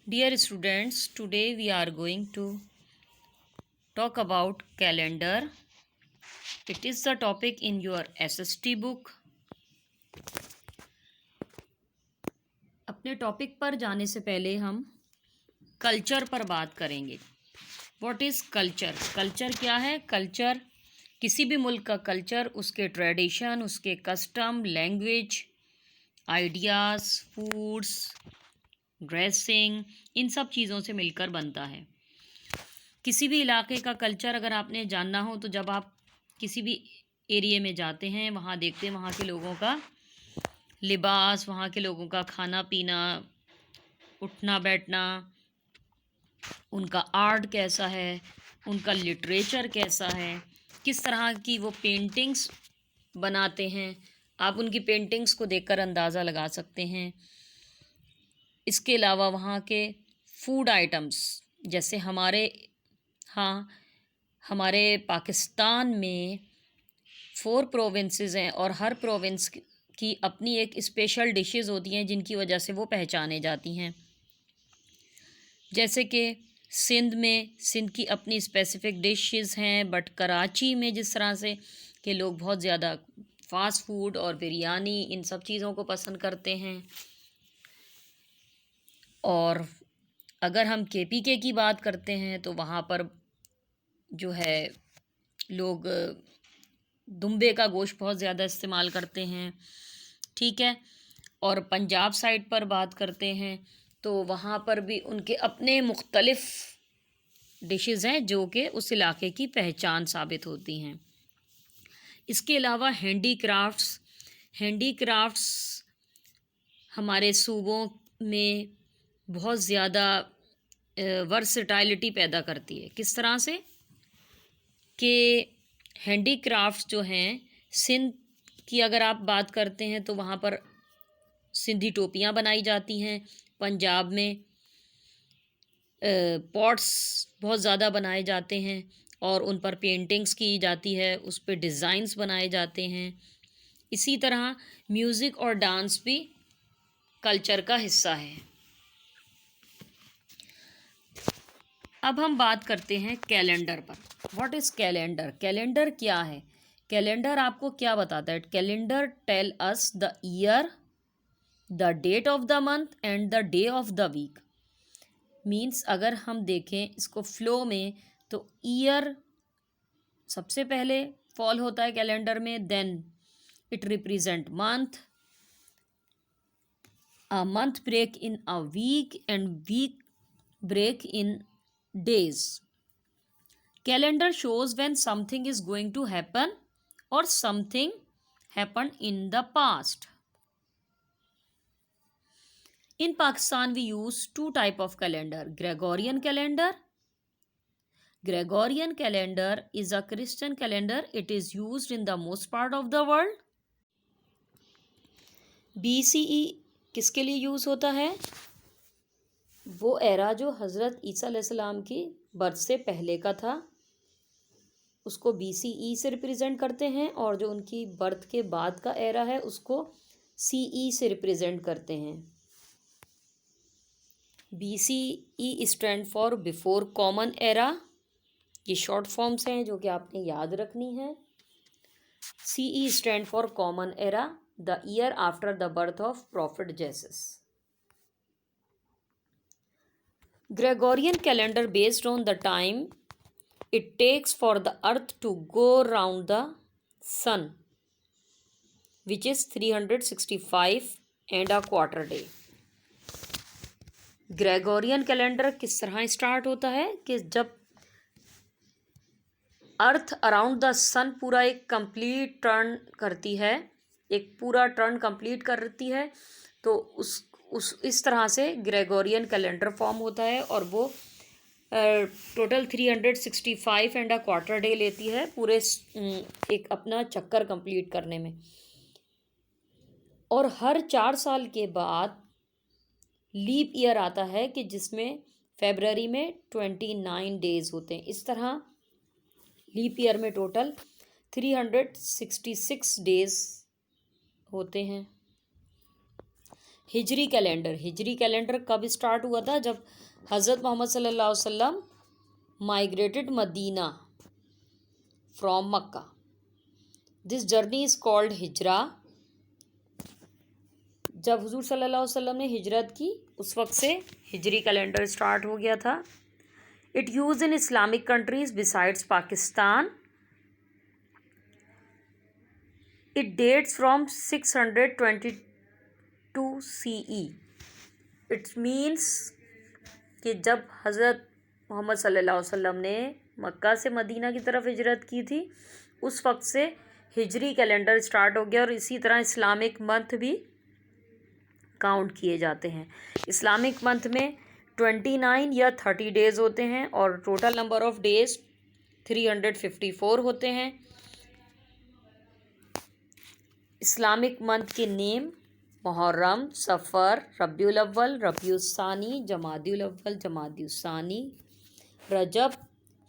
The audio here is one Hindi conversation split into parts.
Dear students, today we are going to talk about calendar. It is the topic in your SST book. अपने टॉपिक पर जाने से पहले हम कल्चर पर बात करेंगे. What is culture? कल्चर क्या है? कल्चर किसी भी मुल्क का कल्चर उसके ट्रेडिशन, उसके custom, language, ideas, foods, dressing, इन सब चीज़ों से मिलकर बनता है. किसी भी इलाके का कल्चर अगर आपने जानना हो तो जब आप किसी भी एरिया में जाते हैं वहाँ देखते हैं वहाँ के लोगों का लिबास, वहाँ के लोगों का खाना पीना, उठना बैठना, उनका आर्ट कैसा है, उनका लिटरेचर कैसा है, किस तरह की वो पेंटिंग्स बनाते हैं. आप उनकी पेंटिंग्स को देखकर अंदाज़ा लगा सकते हैं. इसके अलावा वहाँ के फूड आइटम्स, जैसे हमारे पाकिस्तान में 4 प्रोविंसेस हैं और हर प्रोविंस की अपनी एक स्पेशल डिशेस होती हैं जिनकी वजह से वो पहचाने जाती हैं. जैसे कि सिंध की अपनी स्पेसिफ़िक डिशेस हैं, बट कराची में जिस तरह से कि लोग बहुत ज़्यादा फ़ास्ट फूड और बिरयानी इन सब चीज़ों को पसंद करते हैं. और अगर हम KPK की बात करते हैं तो वहाँ पर जो है लोग दुम्बे का गोश्त बहुत ज़्यादा इस्तेमाल करते हैं. ठीक है. और पंजाब साइड पर बात करते हैं तो वहाँ पर भी उनके अपने मुख्तलिफ़ डिशेस हैं जो कि उस इलाके की पहचान साबित होती हैं. इसके अलावा हैंडीक्राफ्ट्स हमारे सूबों में बहुत ज़्यादा वर्सटाइलिटी पैदा करती है. किस तरह से कि हैंडीक्राफ्ट्स जो हैं, सिंध की अगर आप बात करते हैं तो वहाँ पर सिंधी टोपियाँ बनाई जाती हैं. पंजाब में पॉट्स बहुत ज़्यादा बनाए जाते हैं और उन पर पेंटिंग्स की जाती है, उस पे डिज़ाइंस बनाए जाते हैं. इसी तरह म्यूज़िक और डांस भी कल्चर का हिस्सा है. अब हम बात करते हैं कैलेंडर पर. What is calendar? कैलेंडर क्या है? कैलेंडर आपको क्या बताता है? Calendar tell us the year, the date of the month and the day of the week. Means अगर हम देखें इसको फ्लो में तो ईयर सबसे पहले फॉल होता है कैलेंडर में. Then it represent month, a month break in a week and week break in days. Calendar shows when something is going to happen or something happened in the past. In Pakistan we use two type of calendar: Gregorian calendar. Gregorian calendar is a Christian calendar. It is used in the most part of the world. BCE किसके लिए यूज़ होता है? वो एरा जो हज़रत ईसा अलैहिस्सलाम की बर्थ से पहले का था उसको BCE से रिप्रेजेंट करते हैं, और जो उनकी बर्थ के बाद का एरा है उसको CE से रिप्रेजेंट करते हैं. BCE stand for before common era. ये शॉर्ट फॉर्म्स हैं जो कि आपने याद रखनी है. CE stand for common era, the year after the birth of profit Jesus. Gregorian calendar based on the time it takes for the earth to go round the sun, which is 365 and a quarter day. Gregorian calendar किस तरह स्टार्ट होता है कि जब अर्थ अराउंड द सन पूरा एक कंप्लीट टर्न करती है, एक पूरा टर्न कंप्लीट करती है, तो उस इस तरह से ग्रेगोरियन कैलेंडर फॉर्म होता है. और वो total 365 and a quarter day लेती है पूरे एक अपना चक्कर कंप्लीट करने में. और हर 4 साल के बाद लीप ईयर आता है कि जिसमें फरवरी में 29 डेज़ होते हैं. इस तरह लीप ईयर में टोटल 366 डेज़ होते हैं. हिजरी कैलेंडर कब स्टार्ट हुआ था? जब हज़रत मोहम्मद सल्लल्लाहु अलैहि वसल्लम migrated Medina from Mecca. This journey is called Hijra. जब हुजूर सल्लल्लाहु अलैहि वसल्लम ने हिजरत की उस वक्त से हिजरी कैलेंडर स्टार्ट हो गया था. It use in Islamic countries besides Pakistan. It dates from 622 CE. It means कि जब हज़रत मोहम्मद सल्लल्लाहु अलैहि वसल्लम ने मक्का से मदीना की तरफ हिजरत की थी उस वक्त से हिजरी कैलेंडर स्टार्ट हो गया. और इसी तरह इस्लामिक मंथ भी काउंट किए जाते हैं. इस्लामिक मंथ में 29 या 30 डेज़ होते हैं और टोटल नंबर ऑफ डेज 354 होते हैं. इस्लामिक मंथ के नेम मुहर्रम, सफ़र, रबीउल अव्वल, रबीउल सानी, जमादिउल अव्वल, जमादिउल सानी, रजब,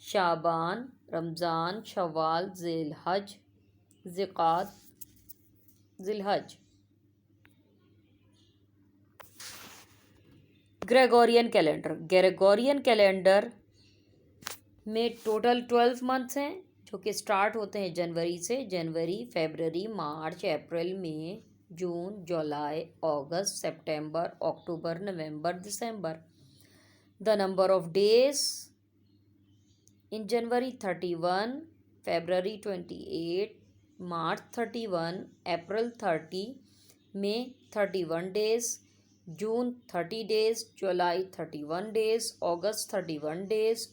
शाबान, रमज़ान, शव्वाल, ज़िलहज, ज़िक़ात, ज़िलहज. ग्रेगोरियन कैलेंडर में टोटल 12 मंथ्स हैं जो कि स्टार्ट होते हैं जनवरी से. जनवरी, फरवरी, मार्च, अप्रैल, मई, जून, जुलाई, अगस्त, सितंबर, अक्टूबर, नवंबर, दिसंबर. The number of days in January 31, February 28, March 31, April 30, May 31 days, June 30 days, July 31 days, August 31 days,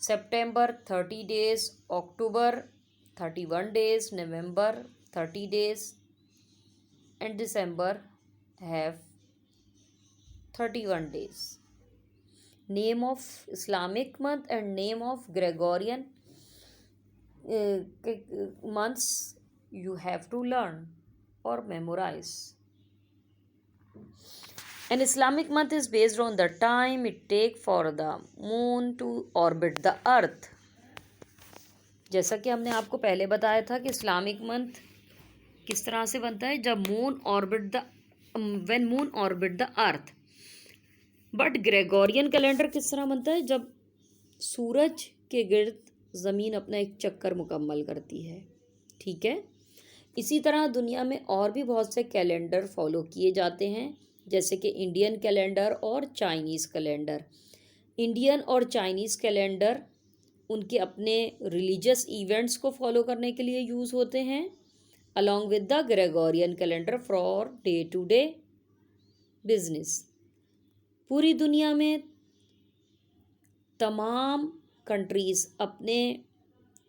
September 30 days, October 31 days, November 30 days, and December have 31 days. Name of Islamic month and name of Gregorian months you have to learn or memorize. An Islamic month is based on the time it takes for the moon to orbit the earth. जैसा कि हमने आपको पहले बताया था कि इस्लामिक मंथ किस तरह से बनता है जब when moon orbit the earth. But Gregorian calendar किस तरह बनता है जब सूरज के गिर्द ज़मीन अपना एक चक्कर मुकम्मल करती है. ठीक है. इसी तरह दुनिया में और भी बहुत से कैलेंडर फॉलो किए जाते हैं जैसे कि इंडियन कैलेंडर और चाइनीज़ कैलेंडर. इंडियन और चाइनीज़ कैलेंडर उनके अपने रिलीजियस इवेंट्स को फॉलो करने के लिए यूज़ होते हैं along with the Gregorian calendar for day-to-day business. पूरी दुनिया में तमाम कंट्रीज़ अपने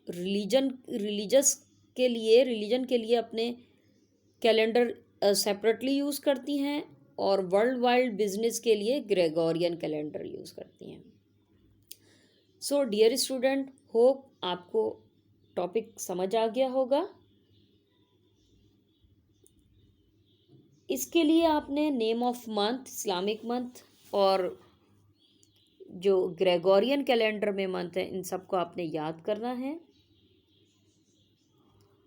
रिलीजन के लिए अपने कैलेंडर सेपरेटली यूज़ करती हैं और वर्ल्ड वाइड बिजनेस के लिए ग्रेगोरियन कैलेंडर यूज़ करती हैं. सो डियर स्टूडेंट, होप आपको टॉपिक समझ आ गया होगा. इसके लिए आपने name of month, Islamic month और जो ग्रेगोरियन कैलेंडर में मंथ है इन सबको आपने याद करना है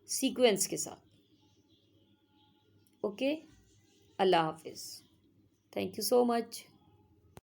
सीक्वेंस के साथ. ओके. अल्लाह हाफिज़. Thank you so much.